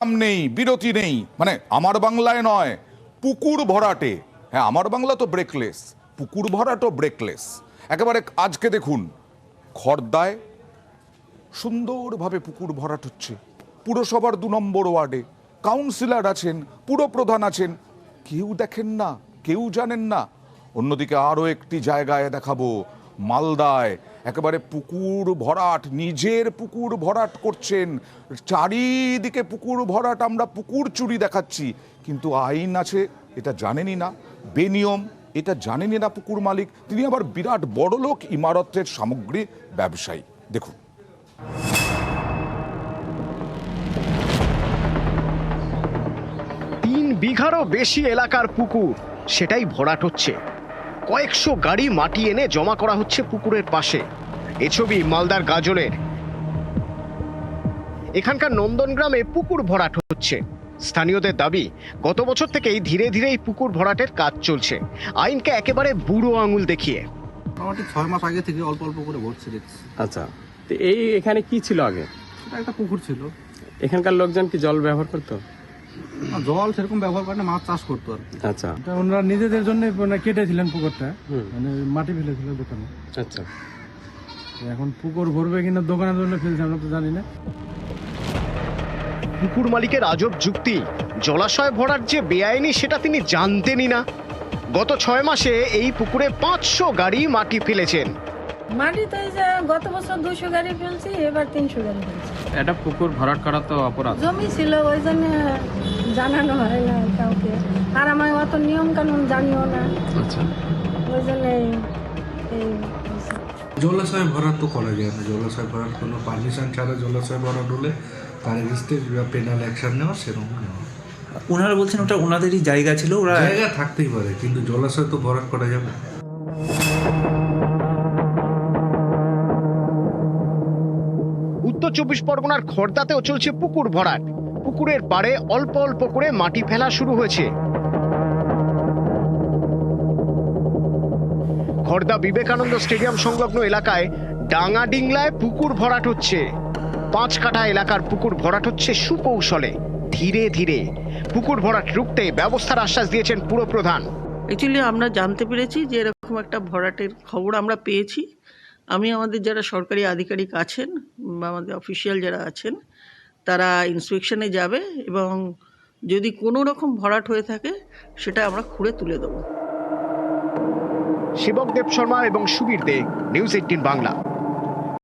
নেই, বিরতি নেই, মানে আমার বাংলায় নয়, পুকুর ভরাটে। হ্যাঁ, আমার বাংলা তো ব্রেকলেস, পুকুর ভরাটও ব্রেকলেস একেবারে। আজকে দেখুন খড়দায় সুন্দরভাবে পুকুর ভরাট হচ্ছে। পুরসভার 2 নম্বর ওয়ার্ডে কাউন্সিলর আছেন, পুরপ্রধান আছেন, কেউ দেখেন না, কেউ জানেন না। অন্যদিকে আরও একটি জায়গায় দেখাবো, মালদায় একেবারে পুকুর ভরাট, নিজের পুকুর ভরাট করছেন। চারিদিকে পুকুর ভরাট, আমরা পুকুর চুরি দেখাচ্ছি, কিন্তু আইন আছে এটা জানেনই না, বেনিয়ম এটা জানেনই না পুকুর মালিক। তিনি আবার বিরাট বড়লোক ইমারতের সামগ্রী ব্যবসায়ী। দেখুন, 3 বিঘারও বেশি এলাকার পুকুর, সেটাই ভরাট হচ্ছে। কয়েকশো গাড়ি মাটি এনে জমা করা হচ্ছে পুকুরের পাশে। এ ছবি মালদার গাজলের। এখানকার নন্দনগ্রামে পুকুর ভরাট হচ্ছে। স্থানীয়দের দাবি, গত বছর থেকেই ধীরে ধীরে এই পুকুর ভরাটের কাজ চলছে, আইনকে একেবারে বুড়ো আঙুল দেখিয়ে। মোটামুটি 6 মাস আগে থেকে অল্প অল্প করে ভরছে দেখছি। আচ্ছা, তো এখানে কি ছিল আগে? এটা একটা পুকুর ছিল। এখানকার লোকজন কি জল ব্যবহার করতো? জল সেরকম ব্যবহার করে না, মাছ চাষ করতো আর কি। আচ্ছা, ওনারা নিজেদের জন্য কেটেছিলেন পুকুরটা, মানে মাটি ফেলেছিল দোকানে। আচ্ছা, এখন পুকুর ভরবে কিনা দোকানের জন্য ফেলছে আমরা তো জানি না। পুকুর মালিকের আজব যুক্তি, জলাশয় ভরাট যে বেআইনি সেটা তিনি জানতেনই না। গত 6 মাসে এই পুকুরে 500 গাড়ি মাটি ফেলেছেন। মাটি তো এই যে গত বছর 200 গাড়ি ফেলছি, এবার 300 গাড়ি ফেলছি। এটা পুকুর ভরাট করা তো অপরাধ। জমি ছিল, ওই জন্য জানানো হয় না কাউকে, আর আমি অত নিয়ম কানুন জানিও না, আচ্ছা, ওই জন্য জলাশয় ভরাট তো করা যায় না। জলাশয় ভরাট কোনো পারমিশন ছাড়া জলাশয় ভরাট হলে তার এগেইনস্টে পেনাল অ্যাকশন নেওয়া, সেরকম নেওয়া। ওনারা বলছেন ওটা ওনাদেরই জায়গা ছিল, ওরা জায়গা থাকতেই পারে, কিন্তু জলাশয় তো ভরাট করা যাবে। উত্তর 24 পরগনার খড়দাতেও চলছে পুকুর ভরাট। পুকুরের পাড়ে অল্প অল্প করে মাটি ফেলা শুরু হয়েছে। খড়দা বিবেকানন্দ স্টেডিয়াম সংলগ্ন এলাকায় ডাঙ্গাডিংলায় পুকুর ভরাট হচ্ছে। 5 কাঠা এলাকার পুকুর ভরাট হচ্ছে সুকৌশলে, ধীরে ধীরে। পুকুর ভরাট রুখতে ব্যবস্থার আশ্বাস দিয়েছেন পুরপ্রধান। অ্যাকচুয়ালি আমরা জানতে পেরেছি যে এরকম একটা ভরাটের খবর আমরা পেয়েছি। আমি আমাদের যারা সরকারি আধিকারিক আছেন বা আমাদের অফিসিয়াল যারা আছেন, তারা ইন্সপেকশনে যাবে এবং যদি কোনো রকম ভরাট হয়ে থাকে সেটা আমরা খুঁড়ে তুলে দেবো। শিবক দেব শর্মা এবং সুবীর দে, নিউজ 18 বাংলা।